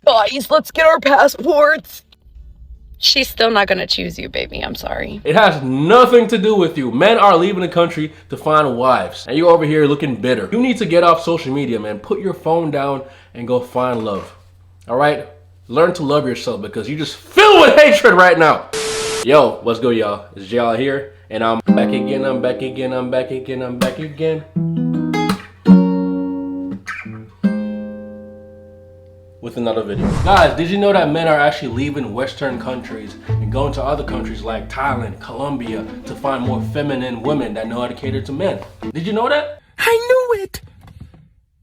Guys, let's get our passports. She's still not gonna choose you, baby. I'm sorry. It has nothing to do with you. Men are leaving the country to find wives. And you're over here looking bitter. You need to get off social media, man. Put your phone down and go find love. Alright? Learn to love yourself because you're just filled with hatred right now. Yo, what's good, y'all? It's Jay here. And I'm back again, I'm back again, I'm back again, I'm back again. With another video. Guys, did you know that men are actually leaving Western countries and going to other countries like Thailand, Colombia to find more feminine women that know how to cater to men? Did you know that? I knew it.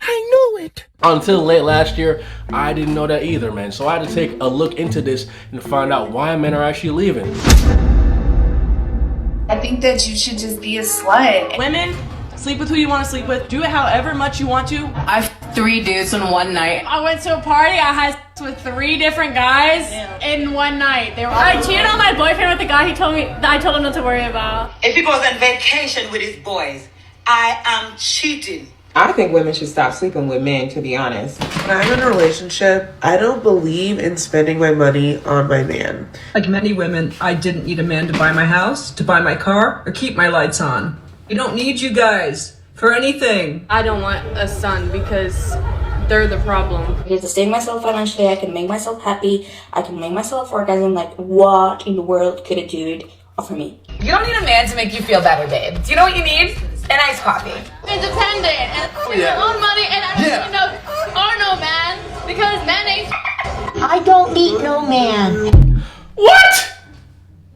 I knew it. Until late last year, I didn't know that either, man. So I had to take a look into this and find out why men are actually leaving. I think that you should just be a slut. Women, sleep with who you want to sleep with. Do it however much you want to. I've 3 dudes in one night. I went to a party. I had sex with 3 different guys in one night. I cheated on my boyfriend with a guy I told him not to worry about. If he goes on vacation with his boys, I am cheating. I think women should stop sleeping with men, to be honest. When I'm in a relationship, I don't believe in spending my money on my man. Like many women, I didn't need a man to buy my house, to buy my car, or keep my lights on. I don't need you guys for anything. I don't want a son because they're the problem. I can sustain myself financially, I can make myself happy, I can make myself orgasm. Like, what in the world could a dude offer me? You don't need a man to make you feel better, babe. Do you know what you need? An iced coffee. Independent and your own money, and I don't need no man because man ain't. I don't need no man. What?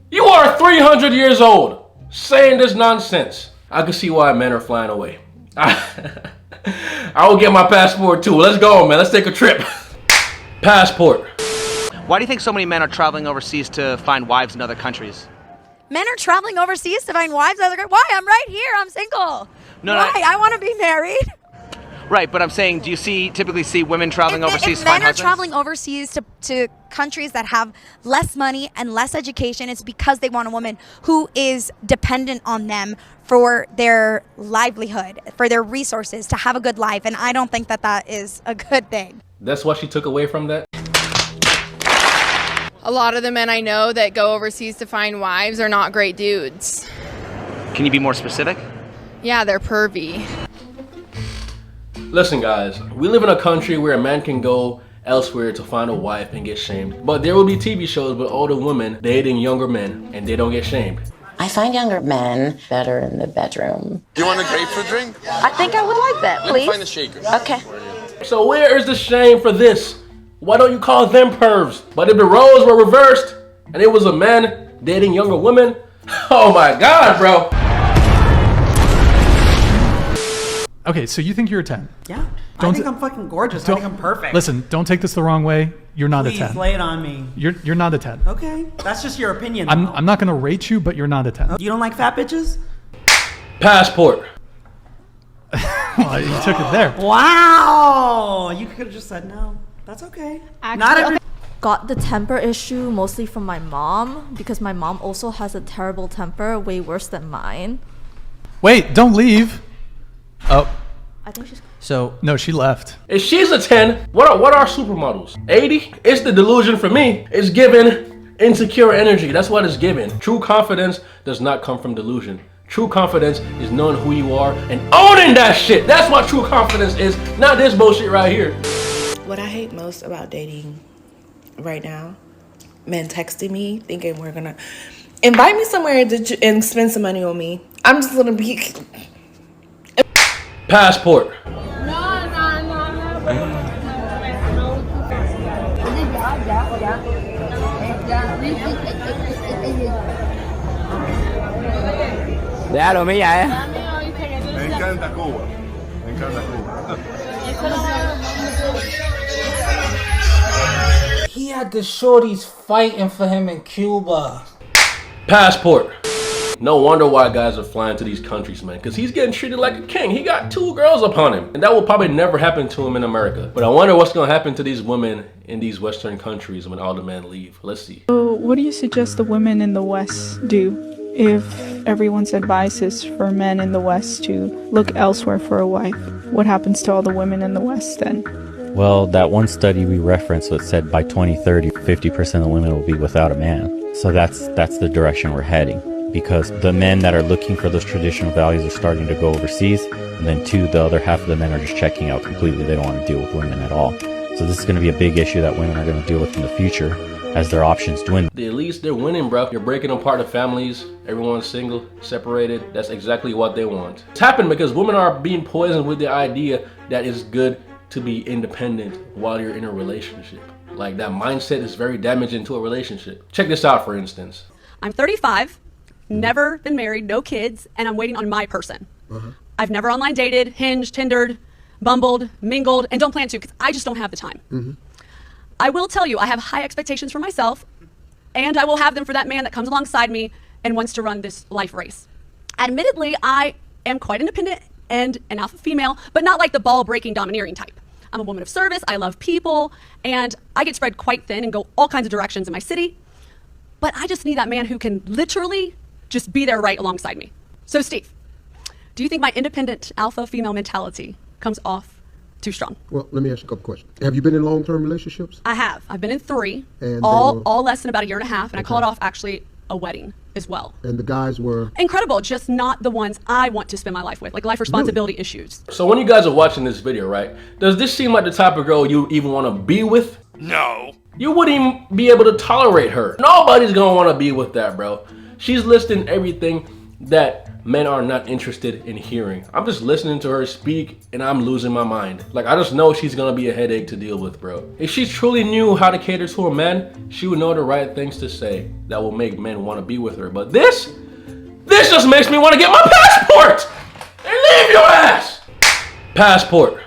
You are 300 years old saying this nonsense. I can see why men are flying away. I will get my passport too. Let's go, man. Let's take a trip. Passport. Why do you think so many men are traveling overseas to find wives in other countries? Men are traveling overseas to find wives. Why? I'm right here. I'm single. Why? I want to be married. Right, but I'm saying, do you typically see women traveling overseas to find husbands? Men are traveling overseas to countries that have less money and less education, it's because they want a woman who is dependent on them for their livelihood, for their resources, to have a good life. And I don't think that that is a good thing. That's what she took away from that? A lot of the men I know that go overseas to find wives are not great dudes. Can you be more specific? Yeah, they're pervy. Listen, guys, we live in a country where a man can go elsewhere to find a wife and get shamed. But there will be TV shows with older women dating younger men and they don't get shamed. I find younger men better in the bedroom. Do you want a grapefruit drink? I think I would like that, please. Let me find the shaker. Okay. So where is the shame for this? Why don't you call them pervs? But if the roles were reversed and it was a man dating younger women, oh my God, bro. Okay, so you think you're a 10? Yeah. I think I'm fucking gorgeous. I think I'm perfect. Listen, don't take this the wrong way. You're not Please, a 10. lay it on me. You're not a 10. Okay. That's just your opinion. I'm not going to rate you, but you're not a 10. You don't like fat bitches? Passport. Well, you took it there. Wow. You could have just said no. That's okay. Actually, got the temper issue mostly from my mom because my mom also has a terrible temper, way worse than mine. Wait, don't leave. Oh. I think she's... So, no, she left. If she's a 10, what are supermodels? 80? It's the delusion for me. It's giving insecure energy. That's what it's giving. True confidence does not come from delusion. True confidence is knowing who you are and owning that shit. That's what true confidence is, not this bullshit right here. What I hate most about dating right now, men texting me thinking we're gonna invite me somewhere and spend some money on me. I'm just gonna be... Passport. Déjalo, mía, Me encanta Cuba. Me encanta Cuba. He had the shorties fighting for him in Cuba. Passport. No wonder why guys are flying to these countries, man, because he's getting treated like a king. He got 2 girls upon him, and that will probably never happen to him in America. But I wonder what's going to happen to these women in these Western countries when all the men leave. Let's see. So what do you suggest the women in the West do if everyone's advice is for men in the West to look elsewhere for a wife? What happens to all the women in the West then? Well, that one study we referenced that said by 2030, 50% of women will be without a man. So that's the direction we're heading. Because the men that are looking for those traditional values are starting to go overseas, and then two, the other half of the men are just checking out completely. They don't want to deal with women at all. So this is going to be a big issue that women are going to deal with in the future as their options dwindle. At least they're winning, bro. You're breaking apart the families. Everyone's single, separated. That's exactly what they want. It's happened because women are being poisoned with the idea that it's good to be independent while you're in a relationship. Like, that mindset is very damaging to a relationship. Check this out, for instance. I'm 35. Never been married, no kids, and I'm waiting on my person. I've never online dated, hinged, Tindered, bumbled, mingled, and don't plan to because I just don't have the time. I will tell you, I have high expectations for myself, and I will have them for that man that comes alongside me and wants to run this life race. Admittedly, I am quite independent and an alpha female, but not like the ball-breaking, domineering type. I'm a woman of service, I love people, and I get spread quite thin and go all kinds of directions in my city. But I just need that man who can literally just be there right alongside me. So Steve, do you think my independent alpha female mentality comes off too strong? Well, let me ask you a couple questions. Have you been in long-term relationships? I have. I've been in 3, And all less than about a year and a half, and I called off actually a wedding as well. And the guys were? Incredible, just not the ones I want to spend my life with, like life responsibility issues. So when you guys are watching this video, right, does this seem like the type of girl you even want to be with? No. You wouldn't even be able to tolerate her. Nobody's gonna want to be with that, bro. She's listing everything that men are not interested in hearing. I'm just listening to her speak and I'm losing my mind. Like, I just know she's gonna be a headache to deal with, bro. If she truly knew how to cater to a man, she would know the right things to say that will make men want to be with her. But this just makes me want to get my passport and leave your ass. Passport.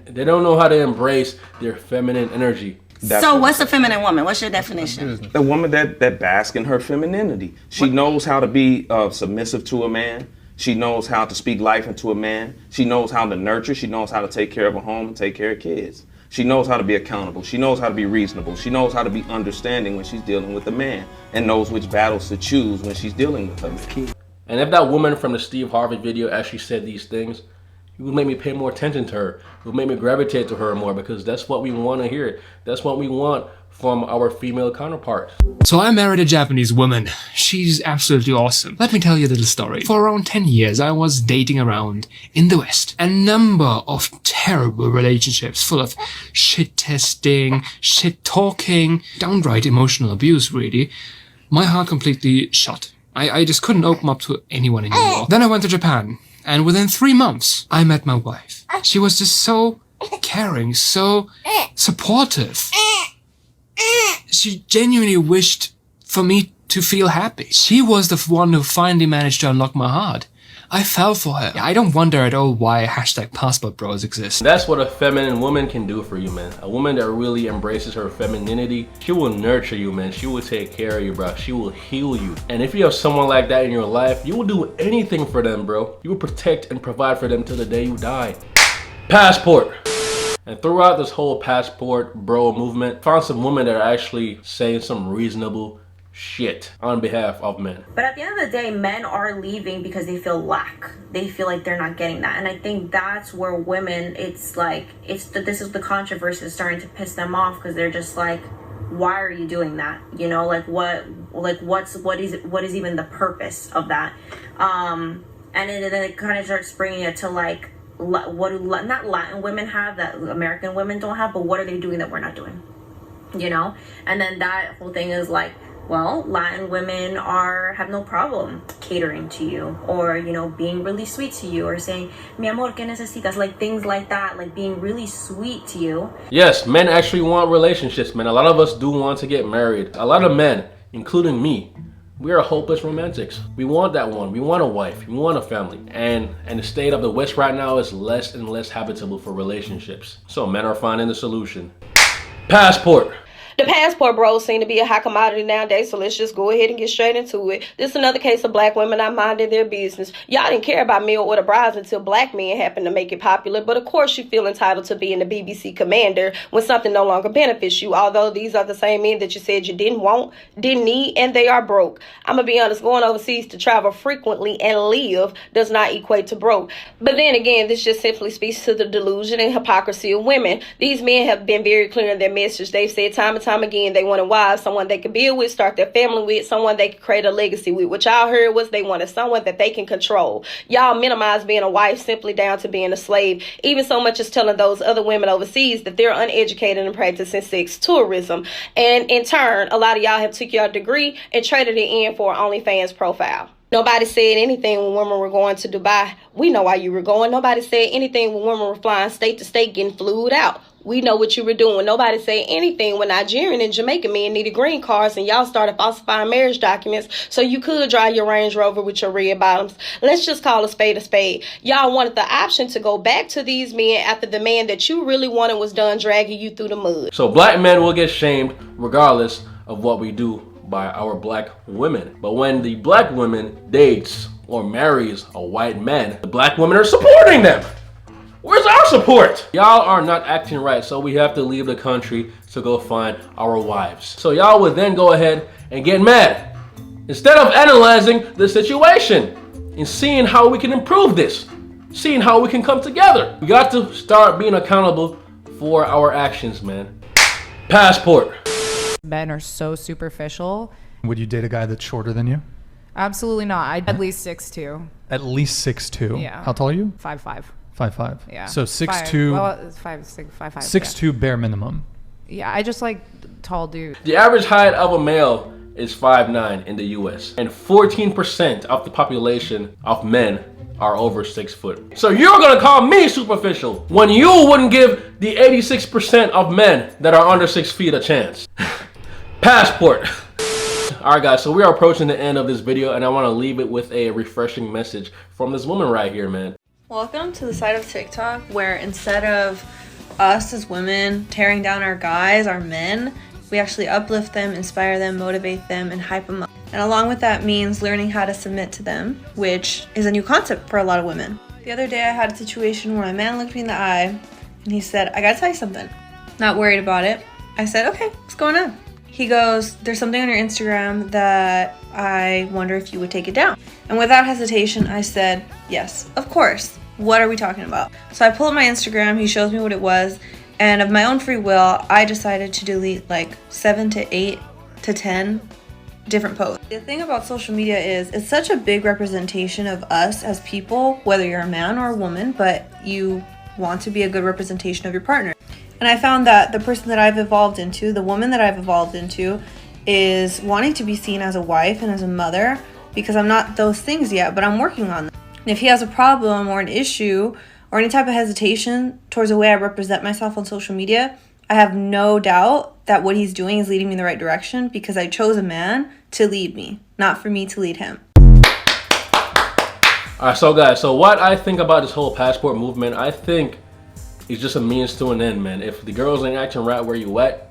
They don't know how to embrace their feminine energy. So what's a feminine woman? What's your definition? A woman that basks in her femininity. She knows how to be submissive to a man. She knows how to speak life into a man. She knows how to nurture. She knows how to take care of a home and take care of kids. She knows how to be accountable. She knows how to be reasonable. She knows how to be understanding when she's dealing with a man and knows which battles to choose when she's dealing with him. And if that woman from the Steve Harvey video actually said these things, it would make me pay more attention to her. It would make me gravitate to her more because that's what we want to hear. That's what we want from our female counterparts. So I married a Japanese woman. She's absolutely awesome. Let me tell you a little story. For around 10 years, I was dating around in the West. A number of terrible relationships full of shit testing, shit talking, downright emotional abuse, really. My heart completely shut. I just couldn't open up to anyone anymore. Then I went to Japan. And within 3 months, I met my wife. She was just so caring, so supportive. She genuinely wished for me to feel happy. She was the one who finally managed to unlock my heart. I fell for her. I don't wonder at all why #passport bros exist. That's what a feminine woman can do for you, man. A woman that really embraces her femininity, she will nurture you, man. She will take care of you, bro. She will heal you. And if you have someone like that in your life, you will do anything for them, bro. You will protect and provide for them till the day you die. Passport. And throughout this whole passport bro movement, I found some women that are actually saying some reasonable shit on behalf of men. But at the end of the day, men are leaving because they feel lack. They feel like they're not getting that. And I think that's where women, it's like, this is the controversy that's starting to piss them off because they're just like, why are you doing that? You know, like what is even the purpose of that? And then it kind of starts bringing it to like, what do not Latin women have that American women don't have, but what are they doing that we're not doing? You know? And then that whole thing is like, well, Latin women have no problem catering to you, or, you know, being really sweet to you, or saying, mi amor, ¿qué necesitas? Like things like that, like being really sweet to you. Yes, men actually want relationships, man. A lot of us do want to get married. A lot of men, including me, we are hopeless romantics. We want that one. We want a wife. We want a family. And the state of the West right now is less and less habitable for relationships. So men are finding the solution. Passport. The passport bros seem to be a hot commodity nowadays, so let's just go ahead and get straight into it. This is another case of black women not minding their business. Y'all didn't care about meal order brides until black men happened to make it popular, but of course you feel entitled to being the BBC commander when something no longer benefits you, although these are the same men that you said you didn't want, didn't need, and they are broke. I'm gonna be honest, going overseas to travel frequently and live does not equate to broke. But then again, this just simply speaks to the delusion and hypocrisy of women. These men have been very clear in their message. They've said time and time again they wanted wives, someone they could build with, start their family with, someone they could create a legacy with. What y'all heard was they wanted someone that they can control. Y'all minimize being a wife simply down to being a slave, even so much as telling those other women overseas that they're uneducated and practicing sex tourism. And in turn, a lot of y'all have took your degree and traded it in for an OnlyFans profile. Nobody said anything when women were going to Dubai. We know why you were going. Nobody said anything when women were flying state to state getting flued out. We know what you were doing. Nobody said anything when Nigerian and Jamaican men needed green cards and y'all started falsifying marriage documents so you could drive your Range Rover with your red bottoms. Let's just call a spade a spade. Y'all wanted the option to go back to these men after the man that you really wanted was done dragging you through the mud. So black men will get shamed regardless of what we do by our black women. But when the black woman dates or marries a white man, the black women are supporting them. Where's our support? Y'all are not acting right, so we have to leave the country to go find our wives. So y'all would then go ahead and get mad instead of analyzing the situation and seeing how we can improve this, seeing how we can come together. We got to start being accountable for our actions, man. Passport. Men are so superficial. Would you date a guy that's shorter than you? Absolutely not. I'd at least 6'2". At least 6'2". Yeah. How tall are you? 5'5". 5'5". Yeah. So 6'2". Well, it's 5'6", 5'5". 6'2" bare minimum. Yeah, I just like tall dudes. The average height of a male is 5'9" in the US, and 14% of the population of men are over 6 foot. So you're gonna call me superficial when you wouldn't give the 86% of men that are under 6 feet a chance. Passport. Alright guys, so we are approaching the end of this video and I want to leave it with a refreshing message from this woman right here, man. Welcome to the side of TikTok where instead of us as women tearing down our guys, our men, we actually uplift them, inspire them, motivate them, and hype them up. And along with that means learning how to submit to them, which is a new concept for a lot of women. The other day I had a situation where my man looked me in the eye and he said, "I gotta tell you something." Not worried about it. I said, "Okay, what's going on?" He goes, "There's something on your Instagram that I wonder if you would take it down." And without hesitation, I said, "Yes, of course. What are we talking about?" So I pull up my Instagram, he shows me what it was, and of my own free will, I decided to delete like 7 to 8 to 10 different posts. The thing about social media is it's such a big representation of us as people, whether you're a man or a woman, but you want to be a good representation of your partner. And I found that the person that I've evolved into, the woman that I've evolved into, is wanting to be seen as a wife and as a mother, because I'm not those things yet, but I'm working on them. And if he has a problem or an issue or any type of hesitation towards the way I represent myself on social media, I have no doubt that what he's doing is leading me in the right direction, because I chose a man to lead me, not for me to lead him. Alright, so guys, so what I think about this whole passport movement, I think it's just a means to an end, man. If the girls ain't acting right where you at,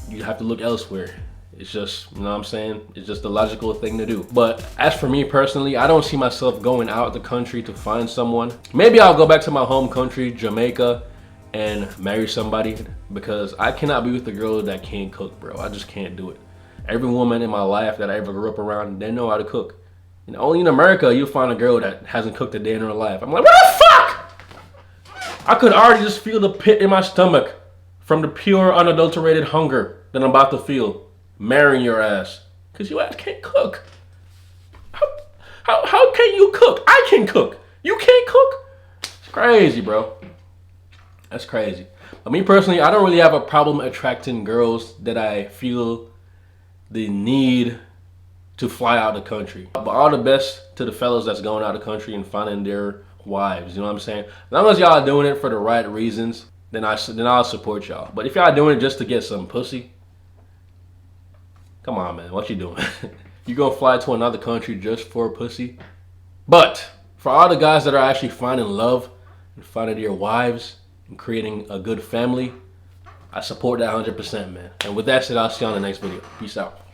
you have to look elsewhere. It's just, you know what I'm saying? It's just the logical thing to do. But as for me personally, I don't see myself going out the country to find someone. Maybe I'll go back to my home country, Jamaica, and marry somebody, because I cannot be with a girl that can't cook, bro. I just can't do it. Every woman in my life that I ever grew up around, they know how to cook. You know, only in America you'll find a girl that hasn't cooked a day in her life. I'm like, what the fuck? I could already just feel the pit in my stomach from the pure, unadulterated hunger that I'm about to feel marrying your ass, because your ass can't cook. How can you cook? I can cook. You can't cook? It's crazy, bro. That's crazy. But me personally, I don't really have a problem attracting girls that I feel the need to fly out of the country. But all the best to the fellas that's going out of the country and finding their wives, you know what I'm saying? As long as y'all doing it for the right reasons, then I'll support y'all. But if y'all doing it just to get some pussy, come on, man, what you doing? You gonna fly to another country just for pussy? But for all the guys that are actually finding love and finding their wives and creating a good family, I support that 100%, man. And with that said, I'll see you on the next video. Peace out.